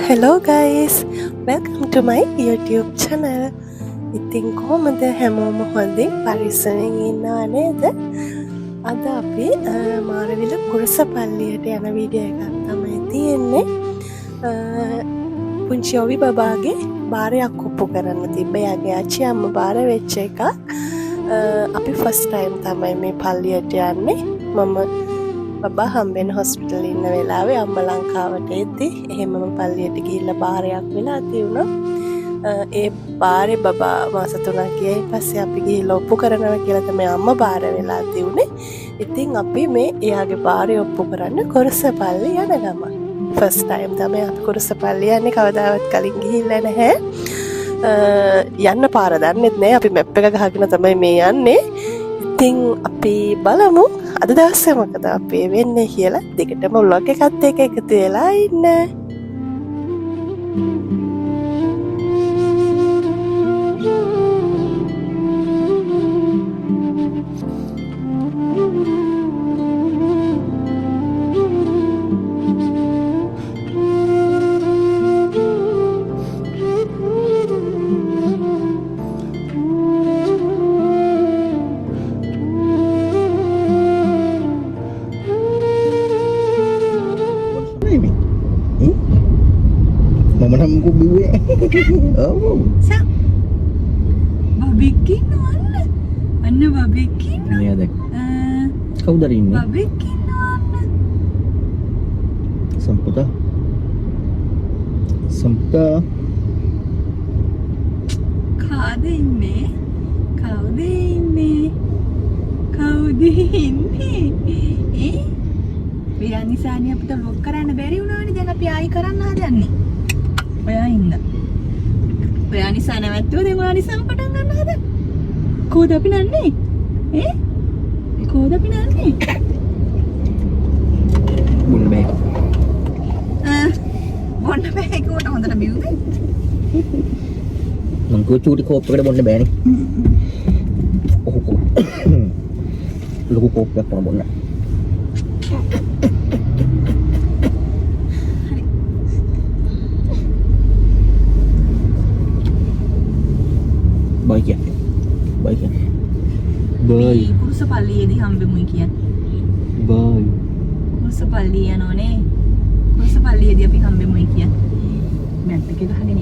Hello guys, welcome to my YouTube channel. ඉතින් කොහොමද හැමෝම හොඳින් පරිස්සමෙන් ඉන්නවා නේද? අද අපි මාරවිල කුරුසපල්ලියට යන වීඩියෝ එකක් තමයි තියෙන්නේ. පුංචි ඔවි බබාගේ බාරයක් ඔප්පු කරන්න තිබ්බ. යාගේ ආච්චි අම්මා බාර වෙච්ච එකක්. අපි ෆස්ට් ටයිම් තමයි මේ පල්ලියට යන්නේ. මම බබා හම්බෙන හොස්පිටල් ඉන්න වෙලාවේ අම්මා ලංකාවට එද්දි එහෙමම පල්ලියට ගිහිල්ලා බාරයක් වෙලා තියුණා. ඒ බාරේ බබා මාස 3ක් ගියයි පස්සේ අපි ගිහිල්ලා ඔප්පු කරනවා කියලා තමයි අම්මා බාර වෙලා තියුනේ. ඉතින් අපි මේ එයාගේ බාරේ ඔප්පු කරන්න කුරුසපල්ලි යන ගමන්. ෆස්ට් ටයිම් තමයි අපි කුරුසපල්ලි යන්නේ. කවදාවත් කලින් ගිහිල්ලා නැහැ. යන්න පාර දන්නෙත් නෑ. අපි මැප් එක ගහගෙන තමයි මේ යන්නේ. ඉතින් අපි බලමු අද දවසේ මොකද අපේ වෙන්නේ කියලා. දෙකටම vlog එකත් එක්ක එකතු වෙලා ඉන්න. Mama nak muka biwe. Oh. Sa? Babikin mana? Mana babikin? Ini ada. Kau dari ini? Babikin mana? Sampai Sampai. Kau ini? Kau ini? Kau ini? Eh? Biar Nisani අපිට ලොක් කරන්න බැරි වුණානේ. දැන් අපි ආයි කරන්න හදන්නේ. ඔයා ඉන්න. ඔයා නිසා නැවැත්තුවා දැන් ඔයා නිසාම පටන් ගන්න හදන්නේ. කොහොද අපි නන්නේ? ඈ? කොහොද අපි නන්නේ? Bunda baik. බොන්න බෑ ඒකට හොඳට බිව්වේ. Mengko curi kopi bunda baik ni. Oh. Lu kopi apa bunda? Baik ya. Baik ya. Baik. කුරුසපල්ලියේදී හම්බෙමුයි කියන්නේ. Baik. කුරුසපල්ලිය යනෝනේ. කුරුසපල්ලියේදී අපි හම්බෙමුයි කියන්නේ. මැප් එකේ ගහගෙන යන්න.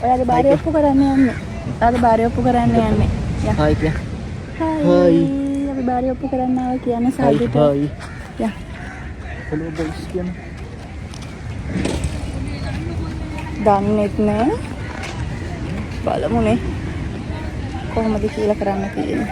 ඔයාගේ බාරය ඔප්පු කරන්න යන්නේ. ඔයාගේ බාරය ඔප්පු කරන්න යන්නේ. යා. Hai ya. හායි. අපි බාරය ඔප්පු කරන්න ආවා කියන්නේ Hai සල්ලිට. hai. යා. Kalau baik sekian. දන්නෙත් නෑ. බලමුනේ. කොහොමද කියලා කරන්න තියෙන්නේ.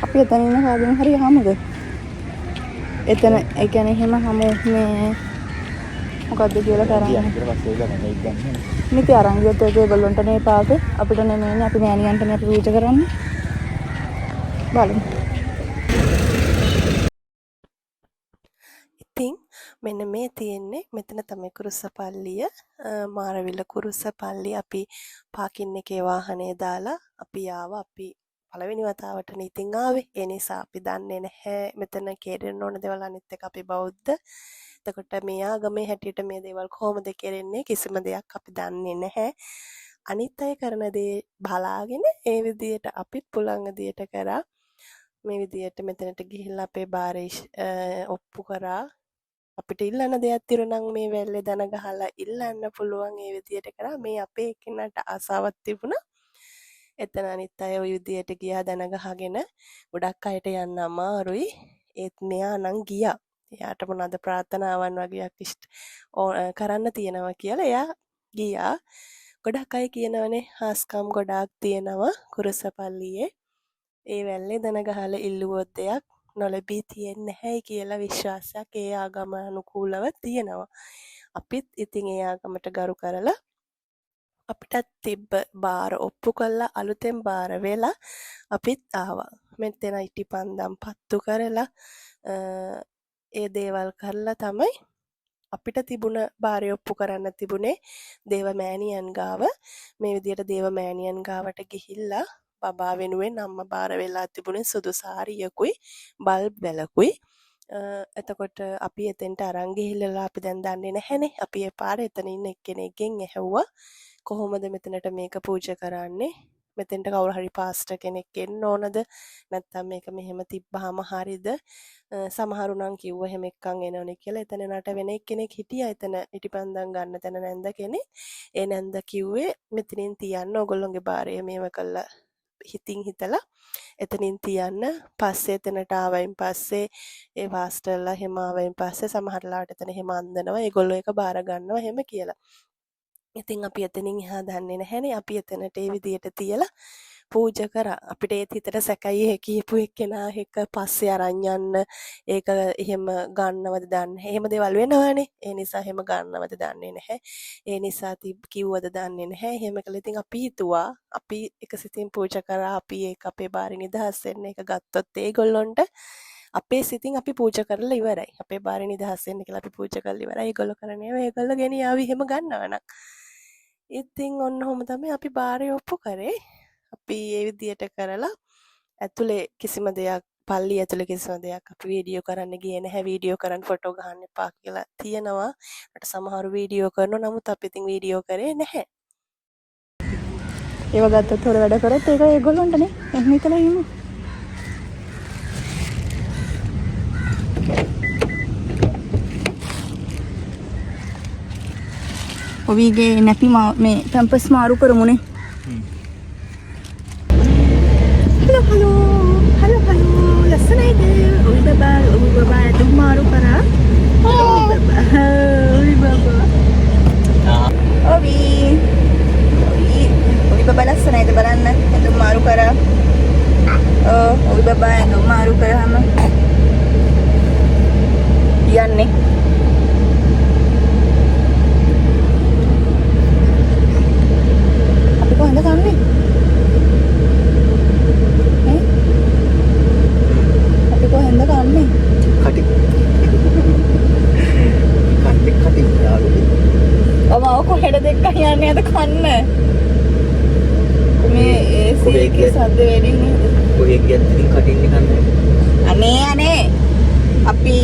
අපි එතන ඉන්න කාගෙන් හරි යමුද? එතන ඒ කියන්නේ එහෙම හමු මේ මොකද්ද කියලා කරන්නේ. Pasti dah mana ikan. නිති අරන් ගියොත් ඒගොල්ලන්ට මේ පාතේ අපිට නෙමෙයිනේ අපි නෑනියන්ටනේ අපි පූජා කරන්නේ. බලමු. ඉතින් මෙන්න මේ තියෙන්නේ මෙතන තමයි කුරුසපල්ලිය. මාරවිල කුරුසපල්ලිය. අපි පාකින් එකේ වාහනේ දාලා අපි ආවා. අපි පළවෙනි වතාවට ඉතින් ආවේ. ඒ නිසා අපි දන්නේ නැහැ මෙතන කෙරෙන්න ඕන දේවල්. අනිත් එක අපි බෞද්ධ. එතකොට මේ ආගමේ හැටියට මේ දේවල් කොහොමද කෙරෙන්නේ කිසිම දෙයක් අපි දන්නේ නැහැ. අනිත් අය කරන දේ බලාගෙන ඒ විදියට අපිත් පුළුවන් විදියට කරා. මේ විදියට මෙතනට ගිහිල්ලා අපේ බාරේ ඔප්පු කරා. අපිට ඉල්ලන්න දෙයක් තිරුණා මේ වැල්ලේ දන ගහලා ඉල්ලන්න පුළුවන් ඒ විදියට කරා. මේ අපේ එක්කෙනාට ආසාවක් තිබුණා. එතන අනිත් අය ওই විදියට ගියා දන ගහගෙන. ගොඩක් අයට යන්න අමාරුයි. ඒත් මෙයා නම් ගියා. එයාට මොනවාද ප්‍රාර්ථනාවන් වගේක් කරන්න තියෙනවා කියලා එයා ගියා. ගොඩක් අය කියනවනේ හාස්කම් ගොඩාක් තියෙනවා කුරුසපල්ලියේ. ඒ වැල්ලේ දන ගහලා ඉල්ලුවොත් දෙයක් නොලැබී තියෙන්නේ නැහැයි කියලා විශ්වාසයක් ඒ ආගම අනුකූලව තියෙනවා. අපිත් ඉතින් ඒ ආගමට ගරු කරලා අපිටත් තිබ්බ බාර ඔප්පු කළා අලුතෙන් බාර වෙලා අපිත් ආවා. මෙතන ඉටිපන්දම් පත්තු කරලා ඒ දේවල් කරලා තමයි අපිට තිබුණ බාරය ඔප්පු කරන්න තිබුණේ දේව මෑණියන් ගාව. මේ විදියට දේව මෑණියන් ගාවට ගිහිල්ලා බබා වෙනුවෙන් අම්මා බාර වෙලා තිබුණේ සුදු සාරියකුයි බල්බ් වැලකුයි. එතකොට අපි එතෙන්ට අරන් ගිහිල්ලා අපි දැන් දන්නේ නැහැනේ. අපි ඒ පාර එතන ඉන්න එක්කෙනෙක්ගෙන් ඇහුවා කොහොමද මෙතනට මේක පූජා කරන්නේ? මෙතෙන්ට කවුරු හරි පාස්ටර් කෙනෙක් එන්න ඕනද? නැත්නම් මේක මෙහෙම තිබ්බහම හරිද? සමහරු නම් කිව්ව එහෙම එක්කන් එනෝනේ කියලා. එතන නට වෙන එක්කෙනෙක් හිටියා. එතන ඉටිපන්දම් ගන්න තැන නැන්ද කෙනෙක්. ඒ නැන්ද කිව්වේ මෙතනින් තියන්න ඕගොල්ලෝගේ බාරය මේව කළා හිතින් හිතලා එතනින් තියන්න. පස්සේ එතනට ආවයින් පස්සේ ඒ පාස්ටර්ලා එහෙම ආවයින් පස්සේ සමහරලාට එතන එහෙම අන්දනවා. ඒගොල්ලෝ ඒක බාර ගන්නවා එහෙම කියලා. ඉතින් අපි එතනින් එහා දන්නේ නැහැනේ. අපි එතනට ඒ විදියට තියලා පූජා කරා. අපිට ඒත් හිතට සැකයි ඒ කියපු එක්කෙනා එක පස්සේ අරන් යන්න ඒක එහෙම ගන්නවද දන්නේ. එහෙම දේවල් වෙනවනේ. ඒ නිසා එහෙම ගන්නවද දන්නේ නැහැ. ඒ නිසා කිව්වද දන්නේ නැහැ. එහෙම කළා. ඉතින් අපි හිතුවා අපි එක සිතින් පූජා කරා. අපි ඒක අපේ බාරි නිදහස් වෙන්න ඒක ගත්තොත් ඒගොල්ලොන්ට අපේ සිතින් අපි පූජා කරලා ඉවරයි. අපේ බාරි නිදහස් වෙන්න කියලා අපි පූජා කරලා ඉවරයි. ඒගොල්ලෝ කරන්නේ ඒගොල්ලෝ ගෙනියාවි එහෙම ගන්නවනම්. ඉතින් ඔන්න ඔහොම තමයි අපි බාරය ඔප්පු කරේ. අපි ඒ විදියට කරලා ඇතුලේ කිසිම දෙයක් පල්ලිය ඇතුලේ කිසිම දෙයක් අපි වීඩියෝ කරන්න ගියේ නැහැ. වීඩියෝ කරන් ෆොටෝ ගහන්න එපා කියලා තියෙනවා. අට සමහරු වීඩියෝ කරනවා. නමුත් අපි ඉතින් වීඩියෝ කරේ නැහැ. ඒව ගත්තත් හොර වැඩ කරත් ඒක ඒගොල්ලන්ටනේ. එහෙම හිතලා ඉමු. ඔවිගේ නැපි මේ පැම්පස් මාරු කරමුනේ. හලෝ ලස්සනයිද? ඔවි බබා ඇඳුම් මාරු කරා. ඔවි බබා ඔවි බබා ලස්සනයිද බලන්න. ඇඳුම් මාරු කරා. ඔවි බබා ඇඳුම් මාරු කරාම යන්නේ. කොහෙන්ද කන්නේ? අපි කොහෙන්ද කන්නේ? කටි යාළුවනේ. ඔබ කොහෙද දෙක්ක යන්නේ අද කන්න? මේ ඒසීකේ සද්ද වැඩි නේද? කොහෙන් ගියත් ඉතින් කටින්නේ කන්නේ. අනේ අපි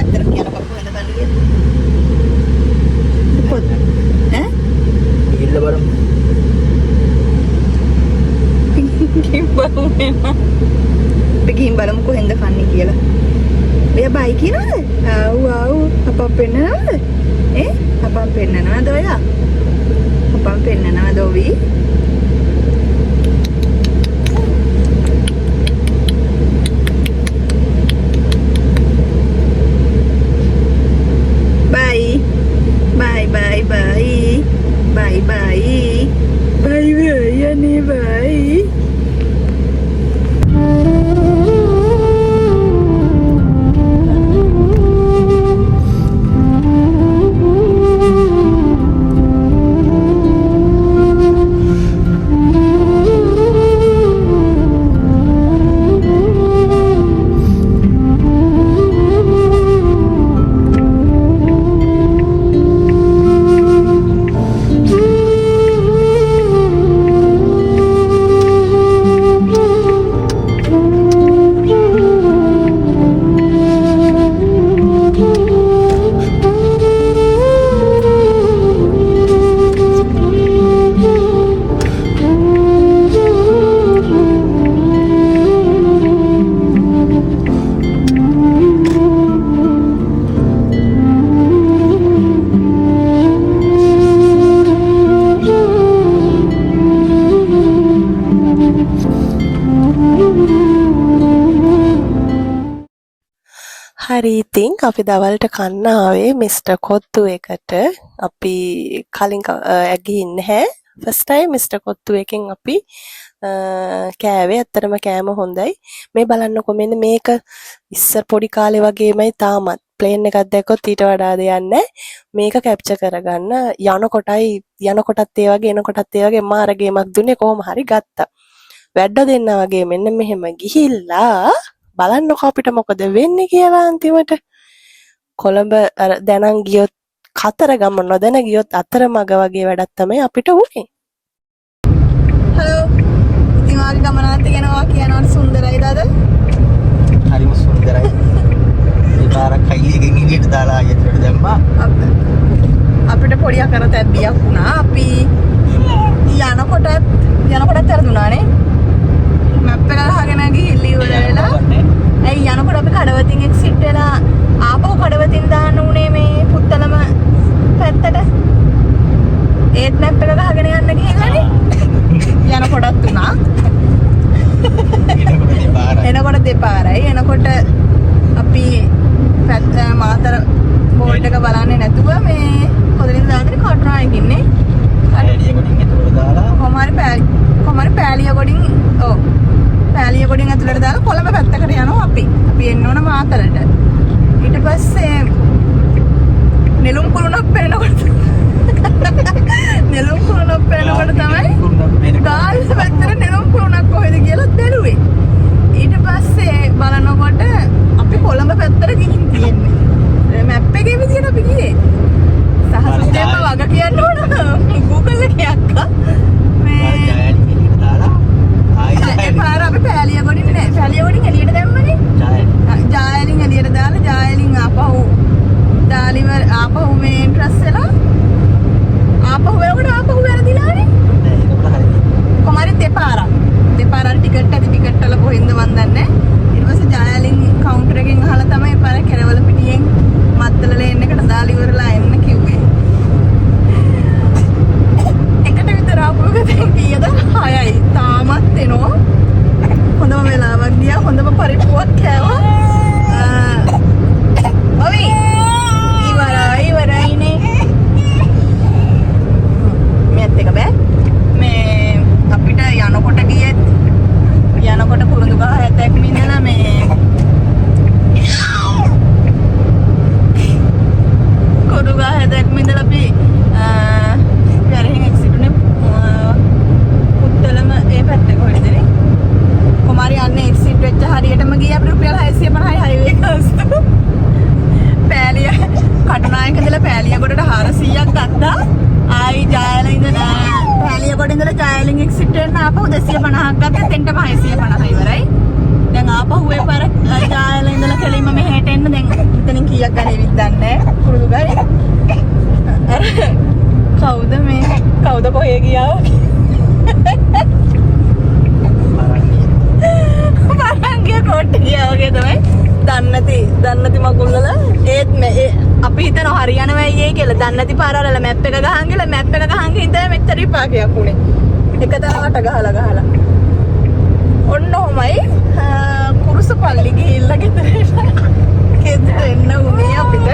අතර කියනකොට කොහෙන්ද කන්නේ? පොත් ගිහිල්ලා බලමු. ගිහින් බලමු කොහෙන්ද කන්නේ කියලා. ඔයා බයි කියනවද? ආව් අප්පා පෙන්නනවද? අප්පා පෙන්නනවද ඔයා? අප්පා පෙන්නනවද ඔවි? Bye Annie bye. ඉතින් අපි දවල්ට කන්න ආවේ මිස්ටර් කොත්තු එකට. අපි කලින් ගිහින් නැහැ. ෆස්ට් ටයිම් මිස්ටර් කොත්තු එකෙන් අපි කෑවේ. ඇත්තටම කෑම හොඳයි. මේ බලන්නකො මෙන්න මේක ඉස්සර පොඩි කාලේ වගේමයි තාමත්. ප්ලේන් එකක් දැක්කොත් ඊට වඩා දෙයක් නැහැ. මේක කැප්චර් කරගන්න යනකොටත් ඒ වගේ එනකොටත් ඒ වගේ මාර ගේමක් දුන්නේ කොහොම හරි ගත්තා. වැඩ දෙන්න වගේ මෙන්න මෙහෙම ගිහිල්ලා බලන්නකො අපිට මොකද වෙන්නේ කියලා අන්තිමට. කොළඹ දැනන් ගියොත් කතරගම නොදැන ගියොත් අතරමඟ වගේ වැඩක් තමයි අපිට උනේ. හලෝ. ඉතින් ආගේ ගමනාන්ත යනවා කියනවට සුන්දරයිද අද? හරිම සුන්දරයි. ඒ පාර කයිලෙකින් එළියට දාලා යතරට දැම්මා. අපිට පොඩි අකර තැබ්බියක් වුණා. අපි යනකොටත් හරිදුනානේ. මැප් එක ගහගෙන ගිහිල්ලා ඉවර වෙලා ඇයි යනකොට අපි කඩවතින් එක්සිට් වෙලා ආපහු කඩවතින් දාන්න උනේ මේ පුත්තලම පැත්තට. ඒත් මැප් එක ගහගෙන යන්න ගිහිල්ලානේ. යනකොටත් උනා. එනකොට දෙපාරයි. එනකොට අපි පැත්ත මාතර බෝල්ට් එක බලන්නේ නැතුව මේ කොතනින්ද දාන්නේ කටුනායක ඉන්නේ. පැලිය ගොඩින් එතකොට දාලා කොහමරි පෑලිය ගොඩින් පෑලිය ගොඩින් ඇතුළට දාලා කොළඹ පැත්තකට යනවා අපි. අපි එන්න ඕන මාතරට. ඊට පස්සේ නෙළුම් කුරුණක් පේනකොට තමයි ගාල්ල පැත්තට නෙළුම් කුරුණක් කොහෙද කියලා බැලුවේ. ඊට පස්සේ බලනකොට අපි කොළඹ පැත්තට ගිහින් තියෙන්නේ. මැප් එකේ විදියට අපි ගියේ. සහසුදේම වග කියන්න ඕන. Google එකේ අක්කා මේ ඒ පාර අපි පෑලිය ගොඩින් එළියට දැම්මනේ. ජායලින් එළියට දාලා ජායලින් ආපහු මේ එන්ට්‍රස් වෙලා ආපහු වැරදිලානේ. කොහමරි දෙපාරක් ටිකට් වල කොහෙන්ද මන් දන්නේ. ඊට පස්සේ ජායලින් කවුන්ටර් එකෙන් අහලා තමයි පාර කෙරවල පිටියෙන් මත්තල ලේන් එකට දාලා ඉවරලා එන්න කිව්වේ. එකට විතර ආපහු ගිහින් කීයද 6යි. තාමත් එනවා. හොඳම වෙලාවක් ගියා. හොඳම පරිප්පුවක් කෑවා. ඉවරයිනේ. මේත් එක බෑ. මේ අපිට යනකොට කුරුඳු ගහ හැතක් මිනලා මේ කුරුඳු ගහ හැතක් මිනලා අපි පෙරහින් එක්සිට් උනේ පුත්තලම ඒ පැත්තේ කොහෙදනේ. කොමාරි යන්නේ එක්සිට් වෙච්ච හරියටම ගියා අපිට රුපියල් 650යි හයිවේ එක. පෑලිය කටුනායක ඉඳලා පෑලිය ගොඩට 400ක් ගත්තා. ආයි පෑලිය ගොඩ ඉඳලා ජායලින් එක්සිට් වෙන්න ආපහු 250ක් ගත්තා. එතෙන්ටම 650 ඉවරයි. දැන් ආපහු ඒ පාර ජායලින් ඉඳලා කෙලින්ම මෙහෙට එන්න දැන් එතනින් කීයක් ගණේවිත් දන්නේ නැහැ. කුරුදු ගහේ. කවුද කොහේ ගියා? පාරංගිය කොට ගියා වගේ තමයි. දන්නති මකුල් වල ඒත් අපි හිතන හරියනවා අයියේ කියලා. දන්නති පාරවල මැප් එක ගහන් ගිහලා මැප් එක ගහන් ගිහින් මෙච්චර විපාකයක් උනේ. එක තරමට ගහලා ඔන්න ඔහමයි කුරුසපල්ලි ගිහිල්ලා ගෙදර එන්න උනේ අපිට.